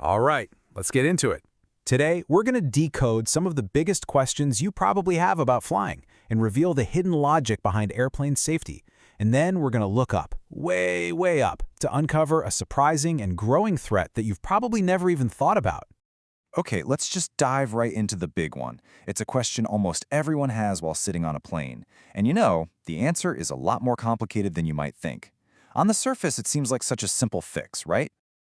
All right, let's get into it. Today, we're going to decode some of the biggest questions you probably have about flying and reveal the hidden logic behind airplane safety. And then we're going to look up, way, way up, to uncover a surprising and growing threat that you've probably never even thought about. Okay, let's just dive right into the big one. It's a question almost everyone has while sitting on a plane. And the answer is a lot more complicated than you might think. On the surface, it seems like such a simple fix, right?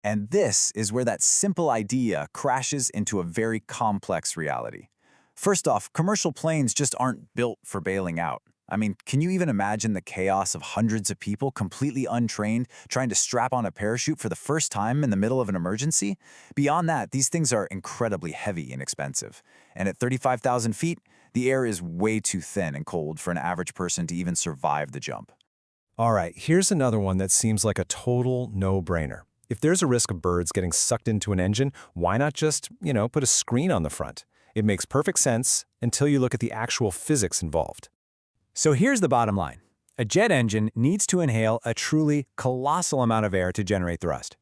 And this is where that simple idea crashes into a very complex reality. First off, commercial planes just aren't built for bailing out. I mean, can you even imagine the chaos of hundreds of people completely untrained trying to strap on a parachute for the first time in the middle of an emergency? Beyond that, these things are incredibly heavy and expensive. And at 35,000 feet, the air is way too thin and cold for an average person to even survive the jump. All right, here's another one that seems like a total no-brainer. If there's a risk of birds getting sucked into an engine, why not just, put a screen on the front? It makes perfect sense until you look at the actual physics involved. So here's the bottom line. A jet engine needs to inhale a truly colossal amount of air to generate thrust.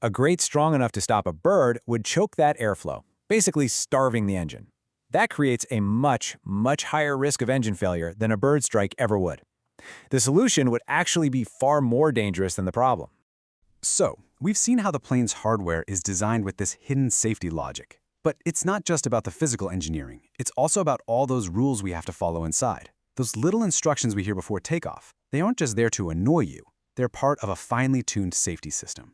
A grate strong enough to stop a bird would choke that airflow, basically starving the engine. That creates a much, much higher risk of engine failure than a bird strike ever would. The solution would actually be far more dangerous than the problem. So, we've seen how the plane's hardware is designed with this hidden safety logic. But it's not just about the physical engineering. It's also about all those rules we have to follow inside. Those little instructions we hear before takeoff, they aren't just there to annoy you. They're part of a finely tuned safety system.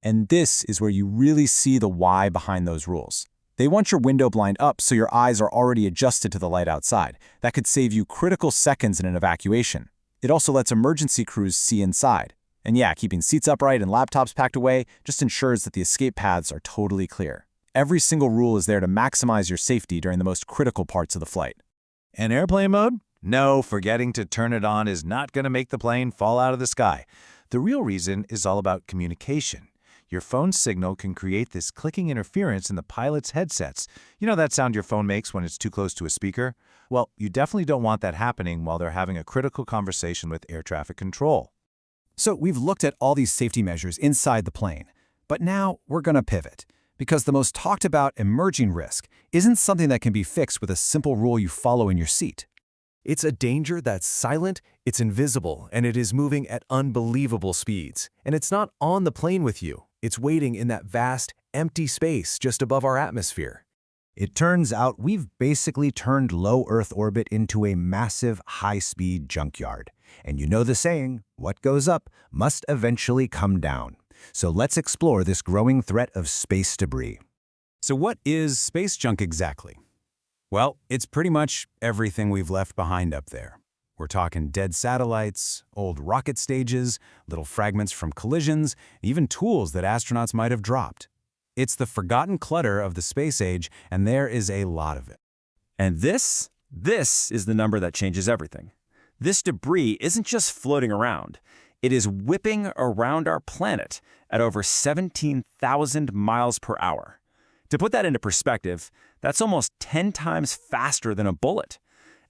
And this is where you really see the why behind those rules. They want your window blind up so your eyes are already adjusted to the light outside. That could save you critical seconds in an evacuation. It also lets emergency crews see inside. And yeah, keeping seats upright and laptops packed away just ensures that the escape paths are totally clear. Every single rule is there to maximize your safety during the most critical parts of the flight. And airplane mode? No, forgetting to turn it on is not going to make the plane fall out of the sky. The real reason is all about communication. Your phone signal can create this clicking interference in the pilot's headsets. You know that sound your phone makes when it's too close to a speaker? Well, you definitely don't want that happening while they're having a critical conversation with air traffic control. So we've looked at all these safety measures inside the plane. But now we're going to pivot. Because the most talked about emerging risk isn't something that can be fixed with a simple rule you follow in your seat. It's a danger that's silent, it's invisible, and it is moving at unbelievable speeds. And it's not on the plane with you. It's waiting in that vast, empty space just above our atmosphere. It turns out we've basically turned low Earth orbit into a massive, high-speed junkyard. And you know the saying, what goes up must eventually come down. So let's explore this growing threat of space debris. So what is space junk exactly? Well, it's pretty much everything we've left behind up there. We're talking dead satellites, old rocket stages, little fragments from collisions, even tools that astronauts might have dropped. It's the forgotten clutter of the space age, and there is a lot of it. And this is the number that changes everything. This debris isn't just floating around. It is whipping around our planet at over 17,000 miles per hour. To put that into perspective, that's almost 10 times faster than a bullet.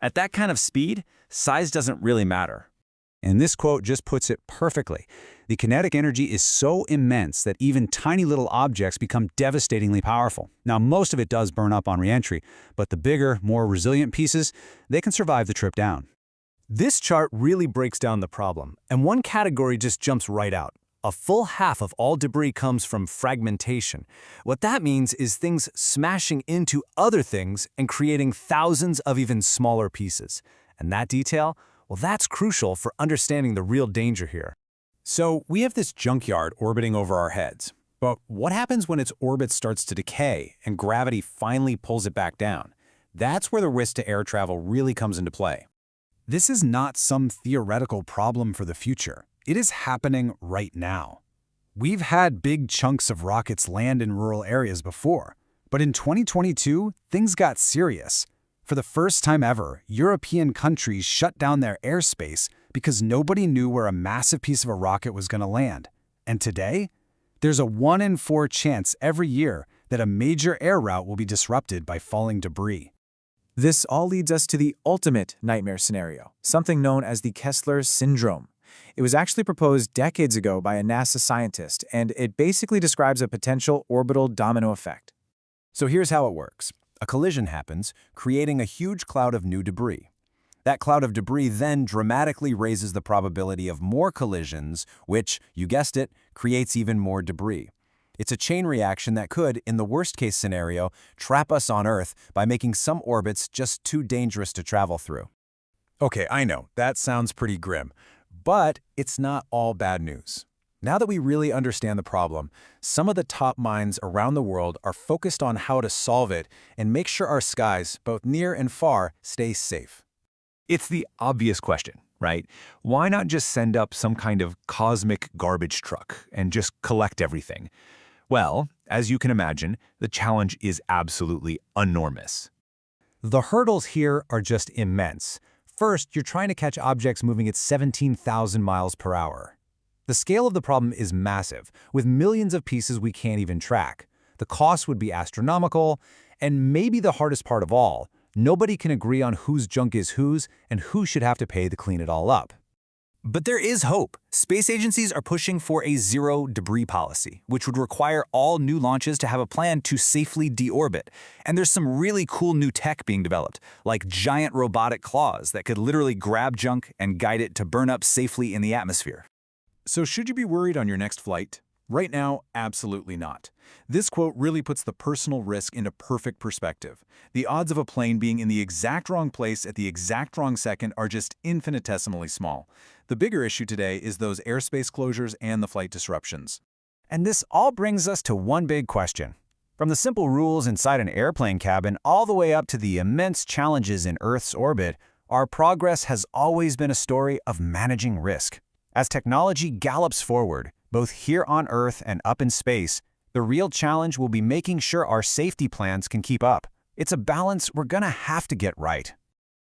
At that kind of speed, size doesn't really matter. And this quote just puts it perfectly. The kinetic energy is so immense that even tiny little objects become devastatingly powerful. Now, most of it does burn up on reentry, but the bigger, more resilient pieces, they can survive the trip down. This chart really breaks down the problem, and one category just jumps right out. A full half of all debris comes from fragmentation. What that means is things smashing into other things and creating thousands of even smaller pieces. And that detail, well, that's crucial for understanding the real danger here. So we have this junkyard orbiting over our heads. But what happens when its orbit starts to decay and gravity finally pulls it back down? That's where the risk to air travel really comes into play. This is not some theoretical problem for the future. It is happening right now. We've had big chunks of rockets land in rural areas before, but in 2022, things got serious. For the first time ever, European countries shut down their airspace because nobody knew where a massive piece of a rocket was going to land. And today, there's a 1 in 4 chance every year that a major air route will be disrupted by falling debris. This all leads us to the ultimate nightmare scenario, something known as the Kessler syndrome. It was actually proposed decades ago by a NASA scientist, and it basically describes a potential orbital domino effect. So here's how it works. A collision happens, creating a huge cloud of new debris. That cloud of debris then dramatically raises the probability of more collisions, which, you guessed it, creates even more debris. It's a chain reaction that could, in the worst-case scenario, trap us on Earth by making some orbits just too dangerous to travel through. Okay, I know, that sounds pretty grim. But it's not all bad news. Now that we really understand the problem, some of the top minds around the world are focused on how to solve it and make sure our skies, both near and far, stay safe. It's the obvious question, right? Why not just send up some kind of cosmic garbage truck and just collect everything? Well, as you can imagine, the challenge is absolutely enormous. The hurdles here are just immense. First, you're trying to catch objects moving at 17,000 miles per hour. The scale of the problem is massive, with millions of pieces we can't even track. The cost would be astronomical, and maybe the hardest part of all, nobody can agree on whose junk is whose and who should have to pay to clean it all up. But there is hope. Space agencies are pushing for a zero debris policy, which would require all new launches to have a plan to safely deorbit. And there's some really cool new tech being developed, like giant robotic claws that could literally grab junk and guide it to burn up safely in the atmosphere. So should you be worried on your next flight? Right now, absolutely not. This quote really puts the personal risk into perfect perspective. The odds of a plane being in the exact wrong place at the exact wrong second are just infinitesimally small. The bigger issue today is those airspace closures and the flight disruptions. And this all brings us to one big question. From the simple rules inside an airplane cabin all the way up to the immense challenges in Earth's orbit, our progress has always been a story of managing risk. As technology gallops forward, both here on Earth and up in space, the real challenge will be making sure our safety plans can keep up. It's a balance we're gonna have to get right.